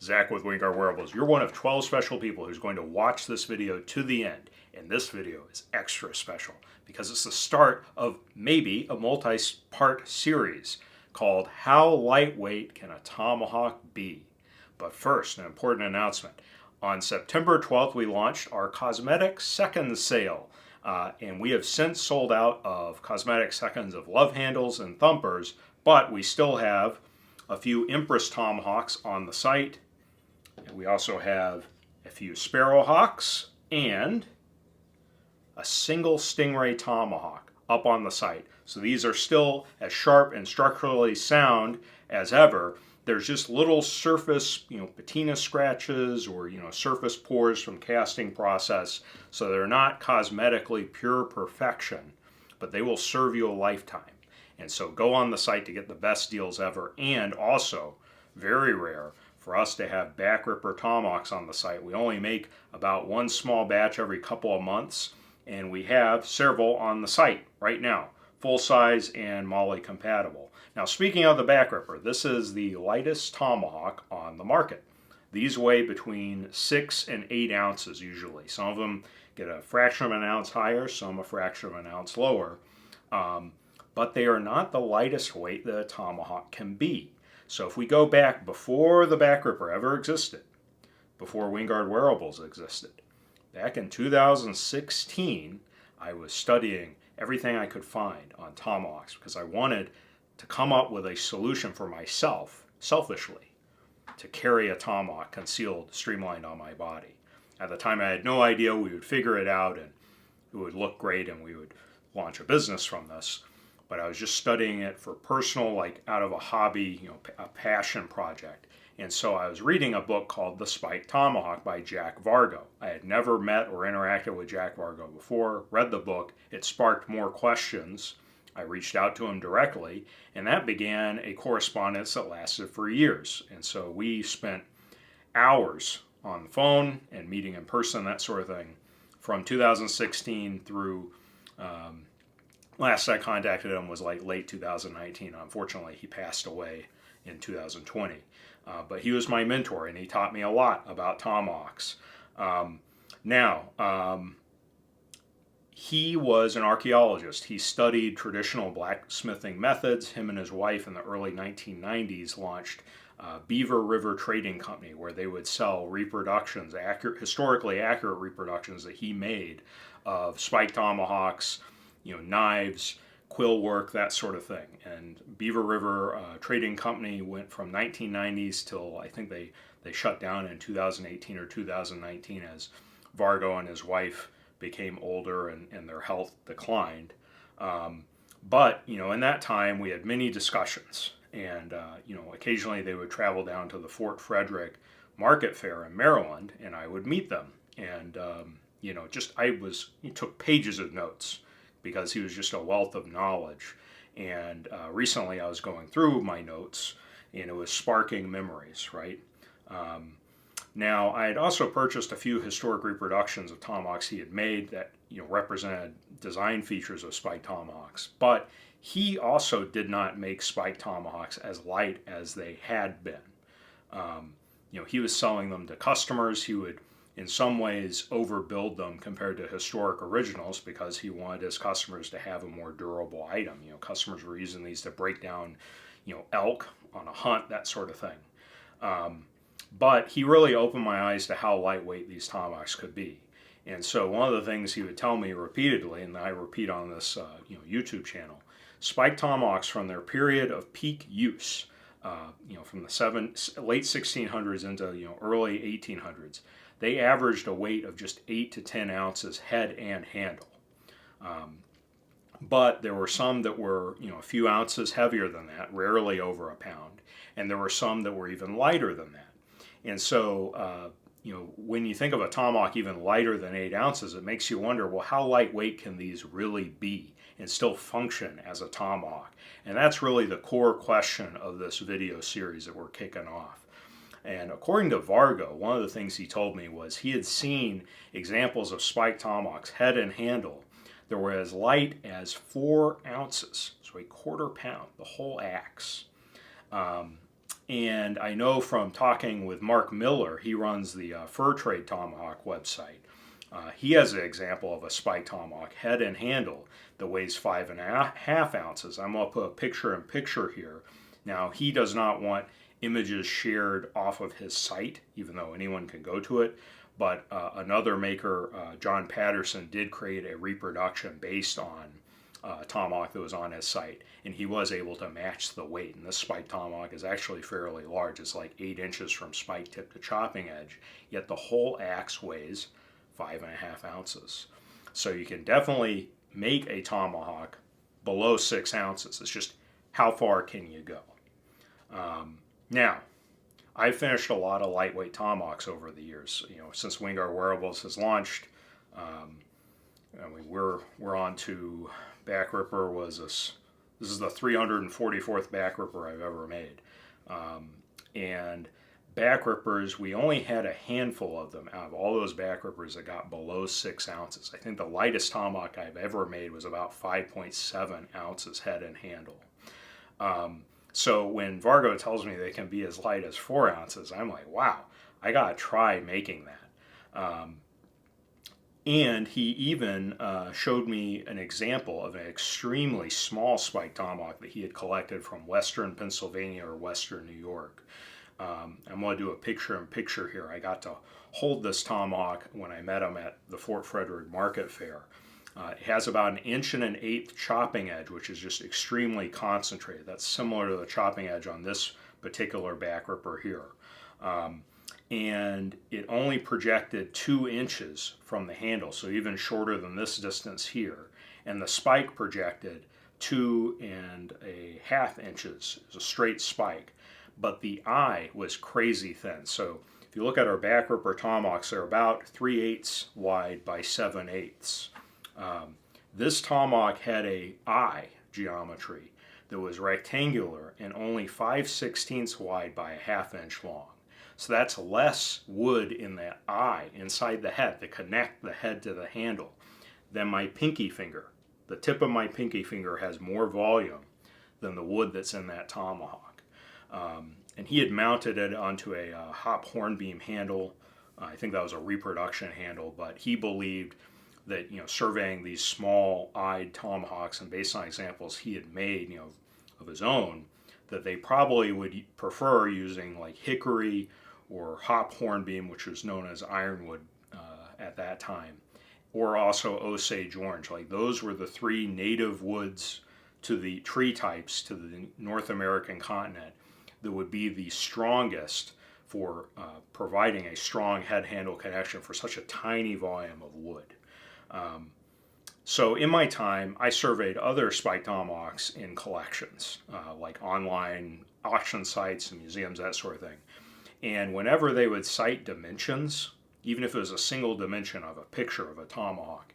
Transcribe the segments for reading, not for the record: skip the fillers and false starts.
Zach with Wingard Wearables. You're one of 12 special people who's going to watch this video to the end. And this video is extra special because it's the start of maybe a multi-part series called How Lightweight Can a Tomahawk Be? But first, an important announcement. On September 12th, we launched our cosmetic second sale. And we have since sold out of cosmetic seconds of love handles and thumpers, but we still have a few Empress tomahawks on the site. And we also have a few Sparrowhawks and a single Stingray tomahawk up on the site. So these are still as sharp and structurally sound as ever. There's just little surface, patina scratches or, surface pores from casting process. So they're not cosmetically pure perfection, but they will serve you a lifetime. And so go on the site to get the best deals ever. And also, very rare for us to have back ripper tomahawks on the site. We only make about one small batch every couple of months, and we have several on the site right now, full size and MOLLE compatible. Now, speaking of the back ripper, this is the lightest tomahawk on the market. These weigh between 6 and 8 ounces usually. Some of them get a fraction of an ounce higher, some a fraction of an ounce lower. But they are not the lightest weight that a tomahawk can be. So if we go back before the back ripper ever existed, before Wingard Wearables existed, back in 2016, I was studying everything I could find on tomahawks because I wanted to come up with a solution for myself, selfishly, to carry a tomahawk concealed, streamlined on my body. At the time, I had no idea we would figure it out and it would look great and we would launch a business from this. But I was just studying it for personal, like out of a hobby, a passion project. And so I was reading a book called The Spiked Tomahawk by Jack Vargo. I had never met or interacted with Jack Vargo before, read the book. It sparked more questions. I reached out to him directly, and that began a correspondence that lasted for years. And so we spent hours on the phone and meeting in person, that sort of thing, from 2016 through last I contacted him was like late 2019. Unfortunately, he passed away in 2020. But he was my mentor, and he taught me a lot about tomahawks. He was an archaeologist. He studied traditional blacksmithing methods. Him and his wife in the early 1990s launched Beaver River Trading Company, where they would sell reproductions, historically accurate reproductions that he made of spiked tomahawks, knives, quill work, that sort of thing. And Beaver River Trading Company went from 1990s till I think they shut down in 2018 or 2019 as Vargo and his wife became older and their health declined. But in that time we had many discussions, and occasionally they would travel down to the Fort Frederick Market Fair in Maryland, and I would meet them. And took pages of notes, because he was just a wealth of knowledge. And recently I was going through my notes, and it was sparking memories, right? Now, I had also purchased a few historic reproductions of tomahawks he had made that represented design features of spiked tomahawks. But he also did not make spiked tomahawks as light as they had been. He was selling them to customers. He would in some ways overbuild them compared to historic originals because he wanted his customers to have a more durable item. Customers were using these to break down, elk on a hunt, that sort of thing. But he really opened my eyes to how lightweight these tomahawks could be. And so one of the things he would tell me repeatedly, and I repeat on this YouTube channel, spiked tomahawks from their period of peak use, from the late 1600s into early 1800s, they averaged a weight of just 8 to 10 ounces head and handle. But there were some that were a few ounces heavier than that, rarely over a pound, and there were some that were even lighter than that. And so when you think of a tomahawk even lighter than 8 ounces, it makes you wonder, well, how lightweight can these really be and still function as a tomahawk? And that's really the core question of this video series that we're kicking off. And according to Vargo, one of the things he told me was he had seen examples of spiked tomahawks, head and handle, that were as light as 4 ounces, so a quarter pound, the whole axe. And I know from talking with Mark Miller, he runs the Fur Trade Tomahawk website. He has an example of a spike tomahawk head and handle that weighs 5.5 ounces. I'm going to put a picture-in-picture here. Now, he does not want images shared off of his site, even though anyone can go to it. But another maker, John Patterson, did create a reproduction based on tomahawk that was on his site, and he was able to match the weight. And this spike tomahawk is actually fairly large. It's like 8 inches from spike tip to chopping edge, yet the whole axe weighs 5.5 ounces. So you can definitely make a tomahawk below 6 ounces. It's just how far can you go? Now, I've finished a lot of lightweight tomahawks over the years. Since Wingard Wearables has launched, we're on to back ripper. This is the 344th back ripper I've ever made, and back rippers, we only had a handful of them out of all those back rippers that got below 6 ounces. I think the lightest tomahawk I've ever made was about 5.7 ounces head and handle. So when Vargo tells me they can be as light as 4 ounces, I'm like, wow, I gotta try making that. And he even showed me an example of an extremely small spike tomahawk that he had collected from western Pennsylvania or western New York. I'm going to do a picture-in-picture here. I got to hold this tomahawk when I met him at the Fort Frederick Market Fair. It has about 1.125 inches chopping edge, which is just extremely concentrated. That's similar to the chopping edge on this particular back ripper here. And it only projected 2 inches from the handle, so even shorter than this distance here. And the spike projected 2.5 inches. It's a straight spike. But the eye was crazy thin. So if you look at our back ripper tomahawks, they're about 3/8 wide by 7/8. This tomahawk had a eye geometry that was rectangular and only 5/16 wide by 1/2 inch long. So that's less wood in that eye inside the head to connect the head to the handle than my pinky finger. The tip of my pinky finger has more volume than the wood that's in that tomahawk. And he had mounted it onto a hop hornbeam handle. I think that was a reproduction handle, but he believed that, surveying these small-eyed tomahawks and based on examples he had made, of his own, that they probably would prefer using like hickory or hop hornbeam, which was known as ironwood at that time, or also Osage orange. Like those were the 3 native woods to the tree types to the North American continent that would be the strongest for providing a strong head-handle connection for such a tiny volume of wood. So in my time, I surveyed other spike tomahawks in collections, like online auction sites and museums, that sort of thing. And whenever they would cite dimensions, even if it was a single dimension of a picture of a tomahawk,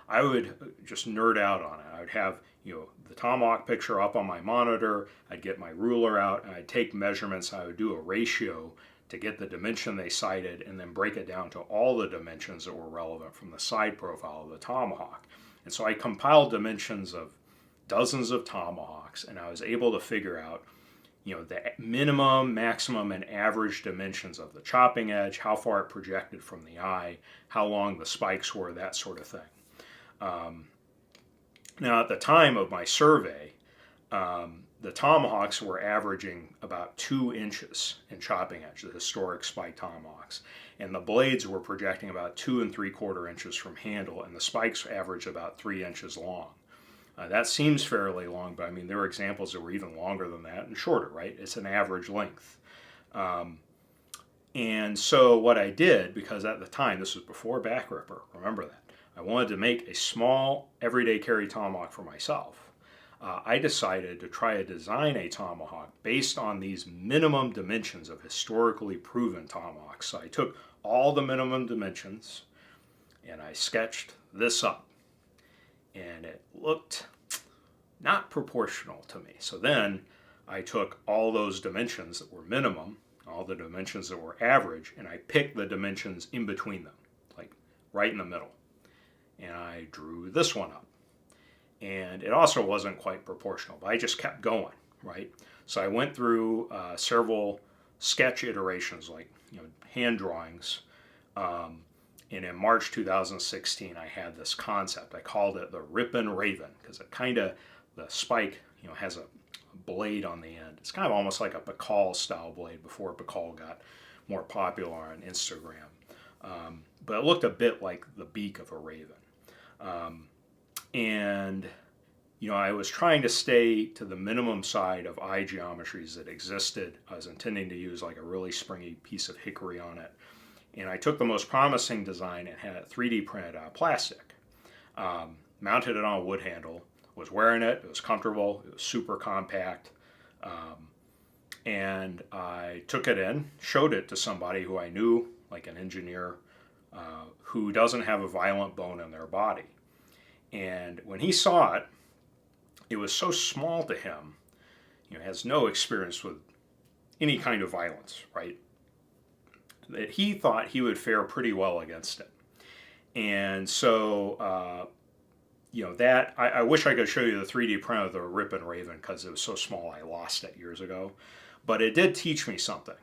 I would just nerd out on it. I would have the tomahawk picture up on my monitor, I'd get my ruler out, and I'd take measurements. I would do a ratio to get the dimension they cited and then break it down to all the dimensions that were relevant from the side profile of the tomahawk. And so I compiled dimensions of dozens of tomahawks, and I was able to figure out the minimum, maximum, and average dimensions of the chopping edge, how far it projected from the eye, how long the spikes were, that sort of thing. Now, at the time of my survey, the tomahawks were averaging about 2 inches in chopping edge, the historic spike tomahawks. And the blades were projecting about 2 3/4 inches from handle, and the spikes averaged about 3 inches long. That seems fairly long, but I mean, there were examples that were even longer than that and shorter, right? It's an average length. And so what I did, because at the time, this was before back ripper, remember that, I wanted to make a small everyday carry tomahawk for myself. I decided to try to design a tomahawk based on these minimum dimensions of historically proven tomahawks. So I took all the minimum dimensions and I sketched this up. And it looked not proportional to me. So then I took all those dimensions that were minimum, all the dimensions that were average, and I picked the dimensions in between them, like right in the middle. And I drew this one up. And it also wasn't quite proportional, but I just kept going, right? So I went through several sketch iterations, like hand drawings, and in March 2016 I had this concept. I called it the Rippin' Raven because it kind of, the spike has a blade on the end. It's kind of almost like a Bacall style blade before Bacall got more popular on Instagram. But it looked a bit like the beak of a raven. And I was trying to stay to the minimum side of eye geometries that existed. I was intending to use like a really springy piece of hickory on it. And I took the most promising design and had it 3D printed out of plastic. Mounted it on a wood handle, was wearing it, it was comfortable, it was super compact. And I took it in, showed it to somebody who I knew, like an engineer, who doesn't have a violent bone in their body. And when he saw it, it was so small to him, has no experience with any kind of violence, right? That he thought he would fare pretty well against it. And so, that, I wish I could show you the 3D print of the Rippin' Raven because it was so small I lost it years ago. But it did teach me something.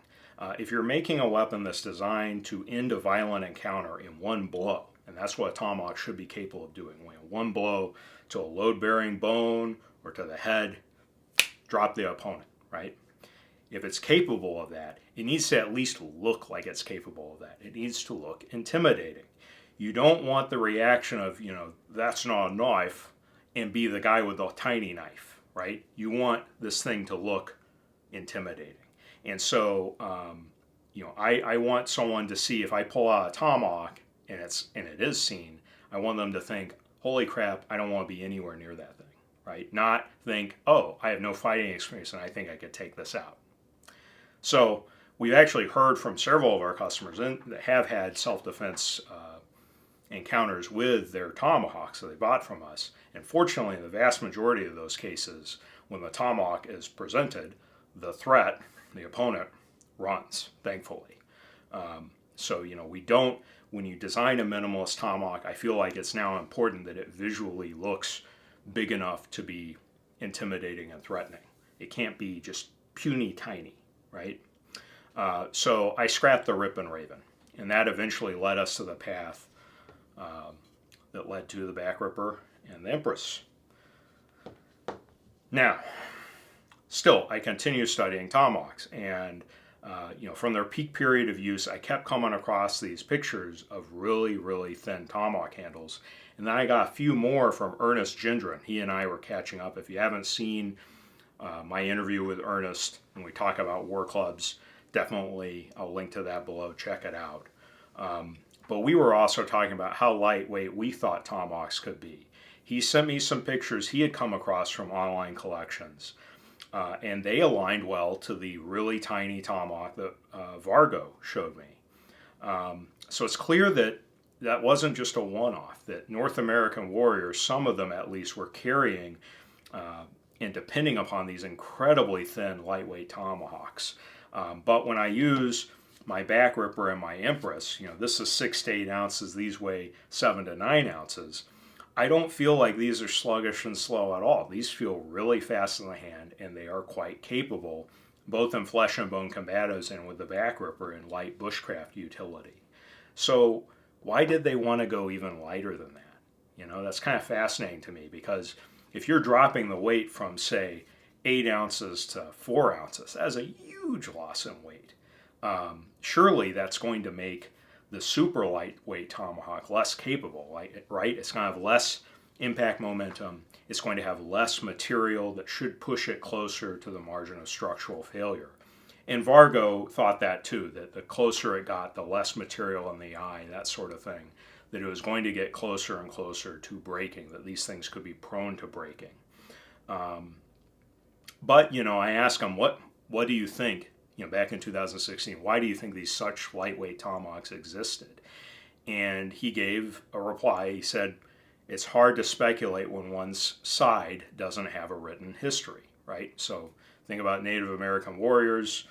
If you're making a weapon that's designed to end a violent encounter in one blow, and that's what a tomahawk should be capable of doing, one blow to a load-bearing bone or to the head, drop the opponent, right? If it's capable of that, it needs to at least look like it's capable of that. It needs to look intimidating. You don't want the reaction of, that's not a knife, and be the guy with a tiny knife, right? You want this thing to look intimidating. And so, I want someone to see if I pull out a tomahawk and it is seen, I want them to think, holy crap, I don't want to be anywhere near that thing, right? Not think, oh, I have no fighting experience and I think I could take this out. So we've actually heard from several of our customers that have had self-defense encounters with their tomahawks that they bought from us. And fortunately, in the vast majority of those cases, when the tomahawk is presented, the threat, the opponent, runs, thankfully. So, we don't, when you design a minimalist tomahawk, I feel like it's now important that it visually looks big enough to be intimidating and threatening. It can't be just puny tiny, right? So I scrapped the Rippin' Raven, and that eventually led us to the path that led to the back ripper and the Empress. Now, still, I continue studying tomahawks, and from their peak period of use, I kept coming across these pictures of really, really thin tomahawk handles. And then I got a few more from Ernest Gendron. He and I were catching up. If you haven't seen my interview with Ernest, and we talk about war clubs, definitely I'll link to that below. Check it out. But we were also talking about how lightweight we thought tomahawks could be. He sent me some pictures he had come across from online collections. And they aligned well to the really tiny tomahawk that Vargo showed me. So it's clear that that wasn't just a one-off, that North American warriors, some of them at least, were carrying and depending upon these incredibly thin, lightweight tomahawks. But when I use my back ripper and my Empress, this is 6 to 8 ounces, these weigh 7 to 9 ounces. I don't feel like these are sluggish and slow at all. These feel really fast in the hand, and they are quite capable, both in flesh and bone combatives and with the back ripper in light bushcraft utility. So why did they want to go even lighter than that? That's kind of fascinating to me, because if you're dropping the weight from, say, 8 ounces to 4 ounces, that's a huge loss in weight. Surely that's going to make the super lightweight tomahawk less capable, right? It's going to have less impact momentum. It's going to have less material that should push it closer to the margin of structural failure. And Vargo thought that too, that the closer it got, the less material in the eye, that sort of thing, that it was going to get closer and closer to breaking, that these things could be prone to breaking. But, I asked him, what do you think? Back in 2016, why do you think these such lightweight tomahawks existed? And he gave a reply. He said, it's hard to speculate when one's side doesn't have a written history, right? So think about Native American warriors.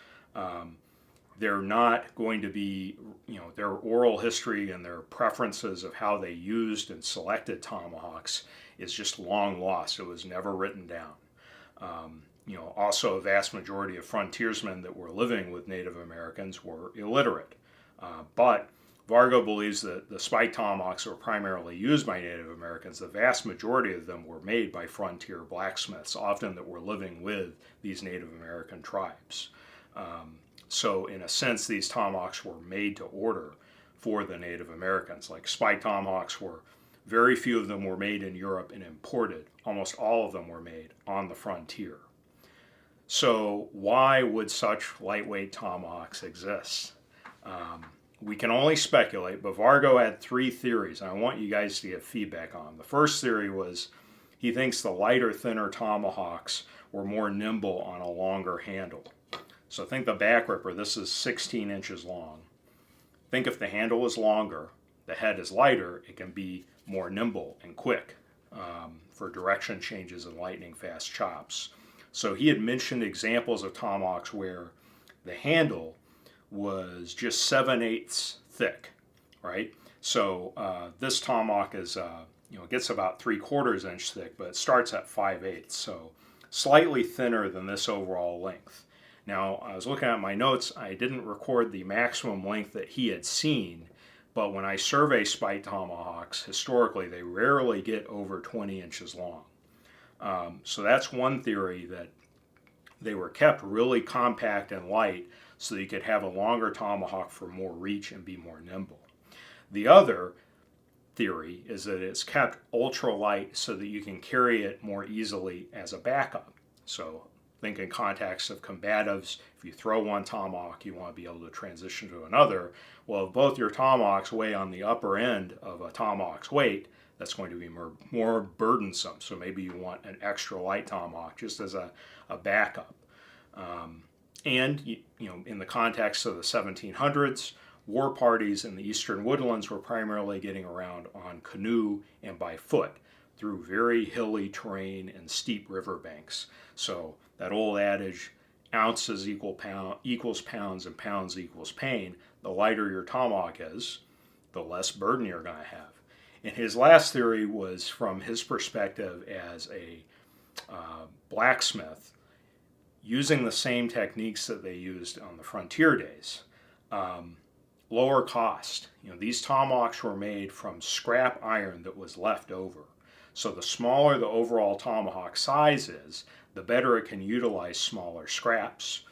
They're not going to be, their oral history and their preferences of how they used and selected tomahawks is just long lost. It was never written down. Also a vast majority of frontiersmen that were living with Native Americans were illiterate. But Vargo believes that the spike tomahawks were primarily used by Native Americans. The vast majority of them were made by frontier blacksmiths, often that were living with these Native American tribes. So in a sense, these tomahawks were made to order for the Native Americans. Like spike tomahawks were, very few of them were made in Europe and imported. Almost all of them were made on the frontier. So why would such lightweight tomahawks exist? We can only speculate, but Vargo had three theories, and I want you guys to get feedback on them. The first theory was he thinks the lighter, thinner tomahawks were more nimble on a longer handle. So think the back ripper, this is 16 inches long. Think if the handle is longer, the head is lighter, it can be more nimble and quick for direction changes and lightning fast chops. So he had mentioned examples of tomahawks where the handle was just 7/8 thick, right? So this tomahawk is, it gets about 3/4 inch thick, but it starts at 5/8, so slightly thinner than this overall length. Now, I was looking at my notes, I didn't record the maximum length that he had seen, but when I survey spike tomahawks, historically, they rarely get over 20 inches long. So that's one theory, that they were kept really compact and light so that you could have a longer tomahawk for more reach and be more nimble. The other theory is that it's kept ultra light so that you can carry it more easily as a backup. So think in context of combatives, if you throw one tomahawk, you want to be able to transition to another. Well, if both your tomahawks weigh on the upper end of a tomahawk's weight, that's going to be more burdensome. So maybe you want an extra light tomahawk just as a backup. And in the context of the 1700s, war parties in the eastern woodlands were primarily getting around on canoe and by foot through very hilly terrain and steep riverbanks. So that old adage, ounces equals pounds and pounds equals pain, the lighter your tomahawk is, the less burden you're going to have. And his last theory was from his perspective as a blacksmith, using the same techniques that they used on the frontier days. Lower cost. These tomahawks were made from scrap iron that was left over. So the smaller the overall tomahawk size is, the better it can utilize smaller scraps.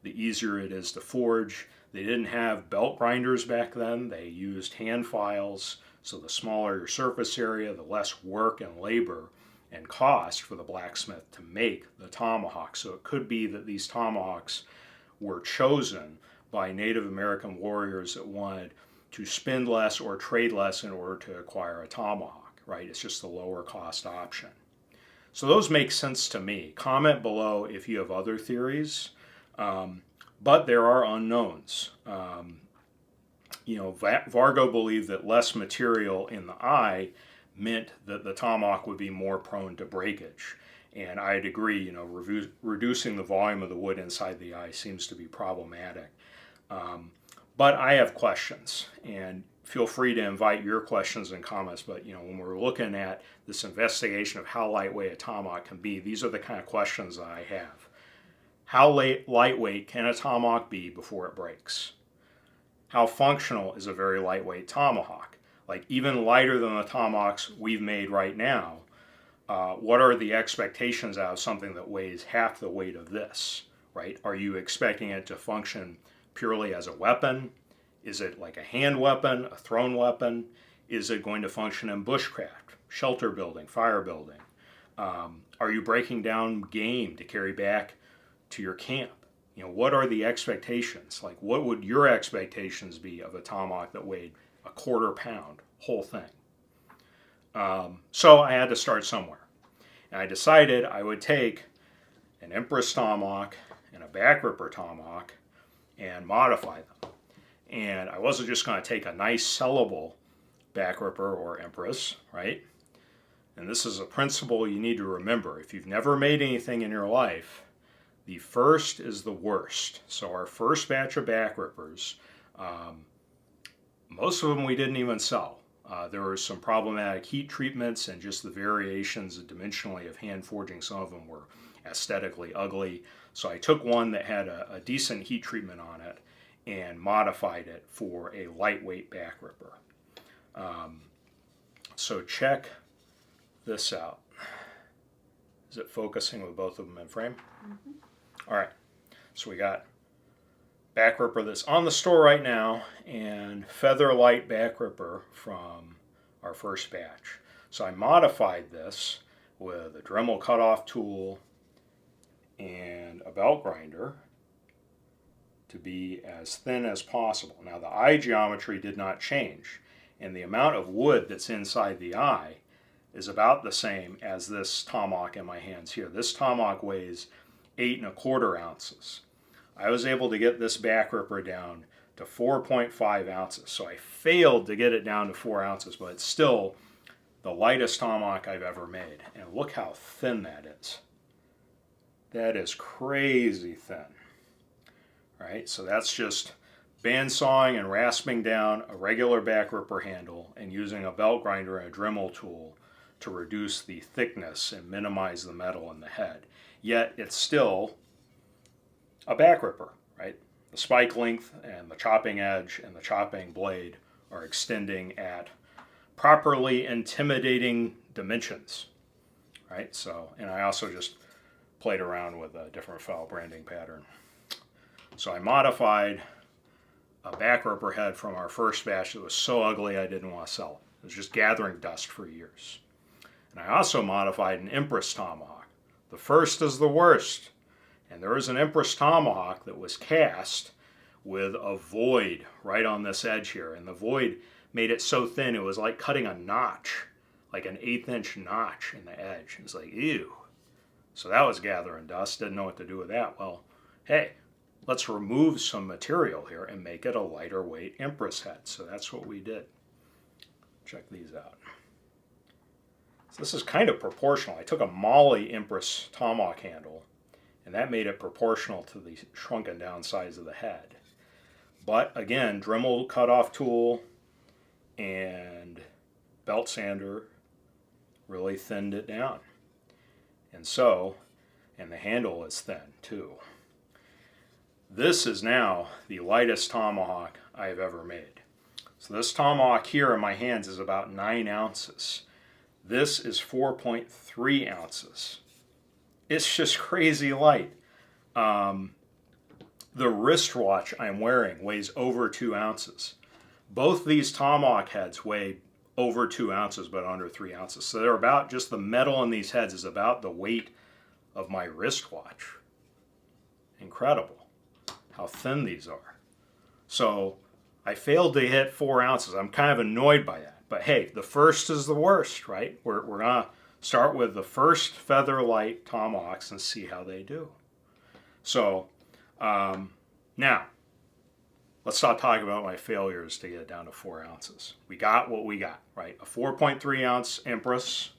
The easier it is to forge. They didn't have belt grinders back then. They used hand files. So the smaller your surface area, the less work and labor and cost for the blacksmith to make the tomahawk. So it could be that these tomahawks were chosen by Native American warriors that wanted to spend less or trade less in order to acquire a tomahawk, right? It's just the lower cost option. So those make sense to me. Comment below if you have other theories, but there are unknowns. Vargo believed that less material in the eye meant that the tomahawk would be more prone to breakage. And I'd agree, reducing the volume of the wood inside the eye seems to be problematic. But I have questions, and feel free to invite your questions and comments. But when we're looking at this investigation of how lightweight a tomahawk can be, these are the kind of questions that I have. How lightweight can a tomahawk be before it breaks? How functional is a very lightweight tomahawk? Like even lighter than the tomahawks we've made right now, what are the expectations out of something that weighs half the weight of this, right? Are you expecting it to function purely as a weapon? Is it like a hand weapon, a thrown weapon? Is it going to function in bushcraft, shelter building, fire building? Are you breaking down game to carry back to your camp? What are the expectations? Like, what would your expectations be of a tomahawk that weighed a 1/4 pound, whole thing? So I had to start somewhere. And I decided I would take an Empress tomahawk and a back ripper tomahawk and modify them. And I wasn't just going to take a nice sellable back ripper or Empress, right? And this is a principle you need to remember. If you've never made anything in your life, the first is the worst. So our first batch of back rippers, most of them we didn't even sell. There were some problematic heat treatments and just the variations dimensionally of hand forging. Some of them were aesthetically ugly. So I took one that had a decent heat treatment on it and modified it for a lightweight back ripper. So check this out. Is it focusing with both of them in frame? Mm-hmm. All right, so we got back ripper that's on the store right now and featherlight back ripper from our first batch. So I modified this with a Dremel cutoff tool and a belt grinder to be as thin as possible. Now the eye geometry did not change, and the amount of wood that's inside the eye is about the same as this tomahawk in my hands here. This tomahawk weighs 8 1/4 ounces. I was able to get this back ripper down to 4.5 ounces. So I failed to get it down to 4 ounces, but it's still the lightest tomahawk I've ever made. And look how thin that is. That is crazy thin. Right? So that's just bandsawing and rasping down a regular back ripper handle and using a belt grinder and a Dremel tool to reduce the thickness and minimize the metal in the head. Yet it's still a back ripper, right? The spike length and the chopping edge and the chopping blade are extending at properly intimidating dimensions, right? So, and I also just played around with a different file branding pattern. So I modified a back ripper head from our first batch that was so ugly I didn't want to sell it. It was just gathering dust for years. And I also modified an Empress tomahawk. The first is the worst. And there was an Empress tomahawk that was cast with a void right on this edge here. And the void made it so thin it was like cutting a notch, like an 1/8 inch notch in the edge. It was like, ew. So that was gathering dust. Didn't know what to do with that. Well, hey, let's remove some material here and make it a lighter weight Empress head. So that's what we did. Check these out. So this is kind of proportional. I took a Molly Empress tomahawk handle, and that made it proportional to the shrunken down size of the head. But again, Dremel cutoff tool and belt sander really thinned it down. And the handle is thin too. This is now the lightest tomahawk I've ever made. So this tomahawk here in my hands is about 9 ounces. This is 4.3 ounces. It's just crazy light. The wristwatch I'm wearing weighs over 2 ounces. Both these tomahawk heads weigh over 2 ounces, but under 3 ounces. So they're about, just the metal in these heads is about the weight of my wristwatch. Incredible how thin these are. So I failed to hit 4 ounces. I'm kind of annoyed by that. But hey, the first is the worst, right? We're going to start with the first featherlight tomahawks and see how they do. So now, let's stop talking about my failures to get it down to 4 ounces. We got what we got, right? A 4.3 ounce Empress,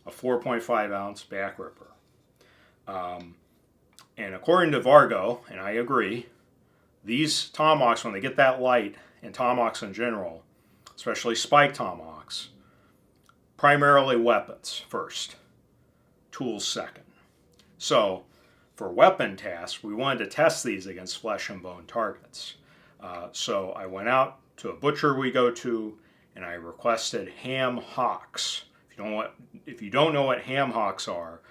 a 4.5 ounce back ripper. And according to Vargo, and I agree, these tomahawks, when they get that light, and tomahawks in general, especially spike tomahawks, primarily weapons first, tools second. So for weapon tasks, we wanted to test these against flesh and bone targets. So I went out to a butcher we go to, and I requested ham hocks. If you don't know what ham hocks are,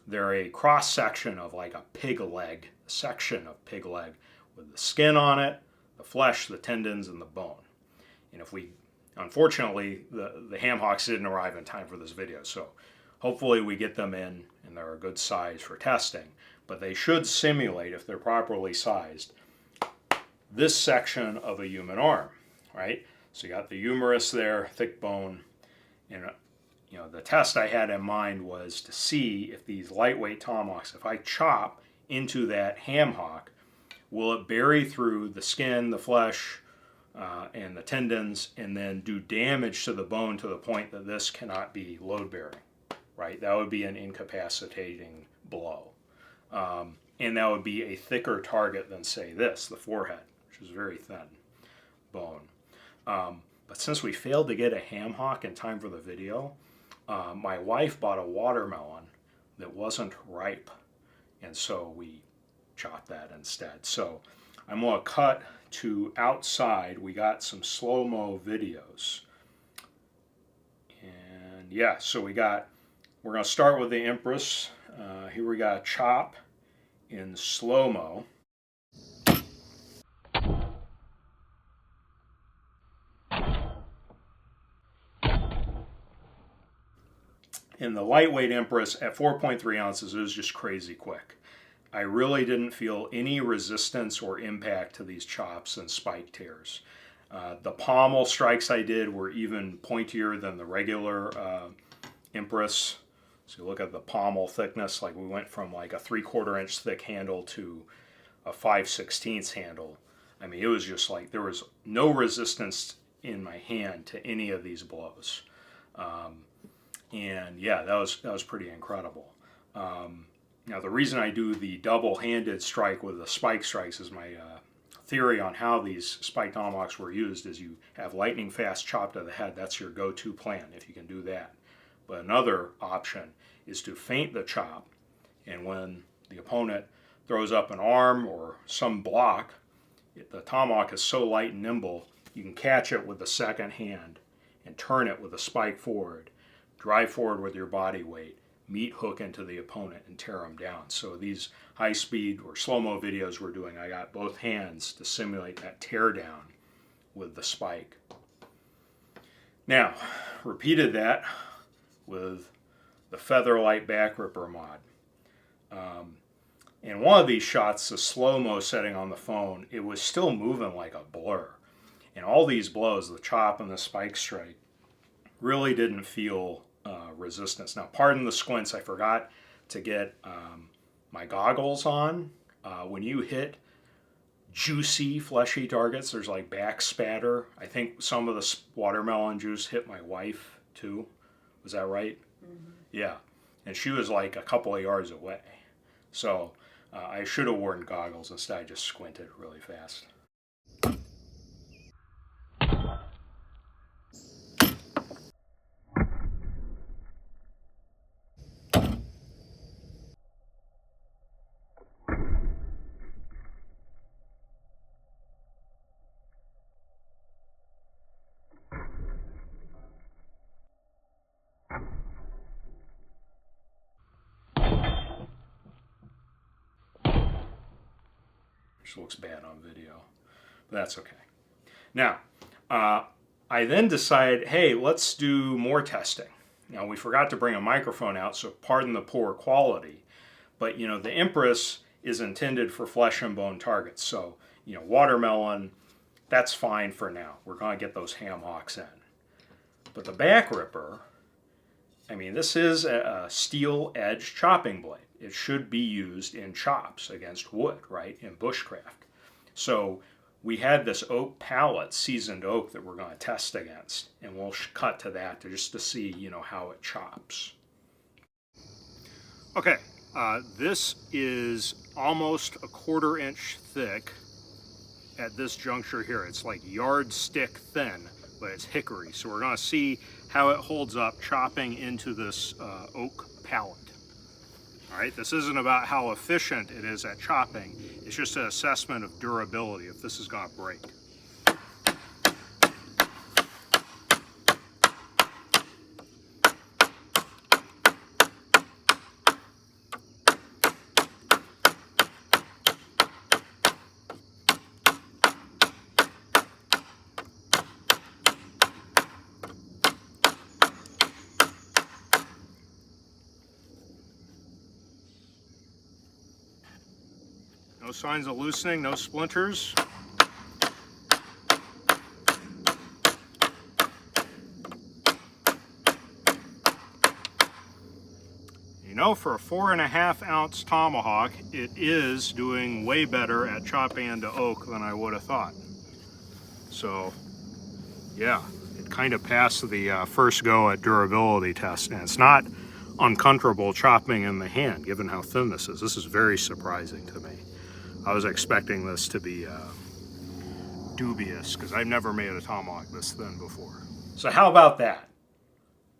they're a cross section of like a pig leg, a section of pig leg with the skin on it, the flesh, the tendons, and the bone. And unfortunately, the ham hocks didn't arrive in time for this video, so hopefully we get them in and they're a good size for testing. But they should simulate, if they're properly sized, this section of a human arm, right? So you got the humerus there, thick bone, and the test I had in mind was to see if these lightweight tomahawks, if I chop into that ham hock, will it bury through the skin, the flesh, and the tendons, and then do damage to the bone to the point that this cannot be load-bearing, right? That would be an incapacitating blow. And that would be a thicker target than, say, this, the forehead, which is very thin bone. But since we failed to get a ham hock in time for the video, my wife bought a watermelon that wasn't ripe, and so we chopped that instead. So I'm going to cut to outside. We got some slow-mo videos. And yeah, so we're going to start with the Empress. Here we got a chop in slow-mo. In the lightweight Empress at 4.3 ounces, it was just crazy quick. I really didn't feel any resistance or impact to these chops and spike tears. The pommel strikes I did were even pointier than the regular Empress. So you look at the pommel thickness, like we went from like a 3/4 inch thick handle to a 5/16 handle. I mean, it was just like there was no resistance in my hand to any of these blows. And yeah, that was pretty incredible. Now the reason I do the double-handed strike with the spike strikes is my theory on how these spike tomahawks were used is you have lightning fast chop to the head. That's your go-to plan if you can do that. But another option is to feint the chop, and when the opponent throws up an arm or some block, the tomahawk is so light and nimble, you can catch it with the second hand and turn it with a spike forward, drive forward with your body weight, meat hook into the opponent and tear them down. So these high speed or slow-mo videos we're doing, I got both hands to simulate that tear down with the spike. Now, repeated that with the featherlight back ripper mod. In one of these shots, the slow-mo setting on the phone, it was still moving like a blur. And all these blows, the chop and the spike strike, really didn't feel resistance. Now, pardon the squints, I forgot to get my goggles on. When you hit juicy, fleshy targets, there's like back spatter. I think some of the watermelon juice hit my wife too. Was that right? Mm-hmm. Yeah. And she was like a couple of yards away. So I should have worn goggles. Instead, I just squinted really fast. Which looks bad on video, but that's okay. Now, I then decided, hey, let's do more testing. Now, we forgot to bring a microphone out, so pardon the poor quality, but you know, the Empress is intended for flesh and bone targets, so you know, watermelon, that's fine for now. We're going to get those ham hocks in. But the back ripper, I mean, this is a steel edge chopping blade. It should be used in chops against wood, right, in bushcraft. So we had this oak pallet, seasoned oak, that we're going to test against, and we'll cut to that just to see, you know, how it chops. Okay, this is almost a 1/4 inch thick at this juncture here. It's like yardstick thin, but it's hickory. So we're going to see how it holds up chopping into this oak pallet. All right, this isn't about how efficient it is at chopping. It's just an assessment of durability, if this is going to break. No signs of loosening, no splinters. You know, for a 4.5 ounce tomahawk, it is doing way better at chopping into oak than I would have thought. So, yeah, it kind of passed the first go at durability test, and it's not uncomfortable chopping in the hand, given how thin this is. This is very surprising to me. I was expecting this to be dubious, because I've never made a tomahawk this thin before. So how about that?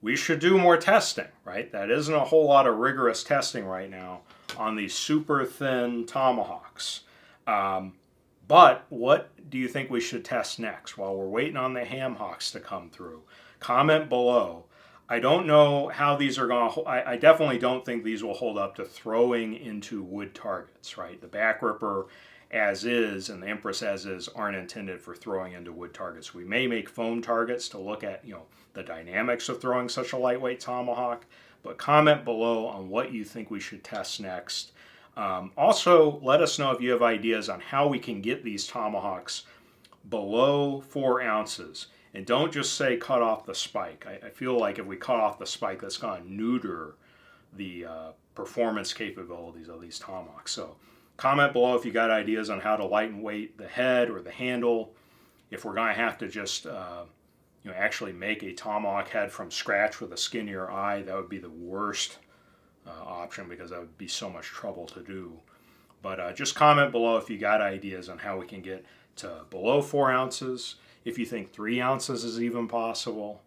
we should do more testing, right? That isn't a whole lot of rigorous testing right now on these super thin tomahawks. But what do you think we should test next while we're waiting on the ham hocks to come through? Comment below. I don't know how these are going to, I definitely don't think these will hold up to throwing into wood targets, right? The back ripper as is and the Empress as is aren't intended for throwing into wood targets. We may make foam targets to look at, the dynamics of throwing such a lightweight tomahawk, but comment below on what you think we should test next. Also, let us know if you have ideas on how we can get these tomahawks below 4 ounces. And don't just say cut off the spike. I feel like if we cut off the spike, that's going to neuter the performance capabilities of these tomahawks. So comment below if you got ideas on how to lighten weight the head or the handle. If we're going to have to just actually make a tomahawk head from scratch with a skinnier eye, that would be the worst option because that would be so much trouble to do. But just comment below if you got ideas on how we can get to below 4 ounces, if you think 3 ounces is even possible.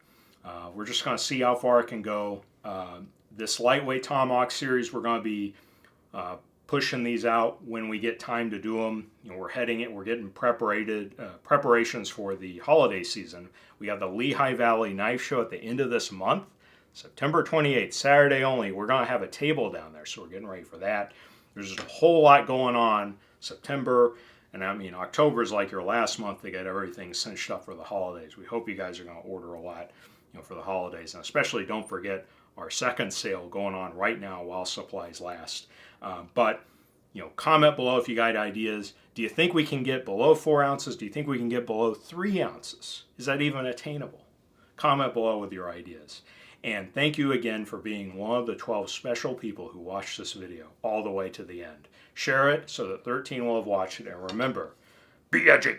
We're just going to see how far it can go. This lightweight tomahawk series, we're going to be pushing these out when we get time to do them. We're getting preparations for the holiday season. We have the Lehigh Valley Knife Show at the end of this month, September 28th, Saturday only. We're going to have a table down there, so we're getting ready for that. There's just a whole lot going on September, and October is like your last month to get everything cinched up for the holidays. We hope you guys are going to order a lot, for the holidays, and especially don't forget our second sale going on right now while supplies last. But comment below if you got ideas. Do you think we can get below 4 ounces? Do you think we can get below 3 ounces? Is that even attainable? Comment below with your ideas. And thank you again for being one of the 12 special people who watched this video all the way to the end. Share it so that 13 will have watched it. And remember, be edgy.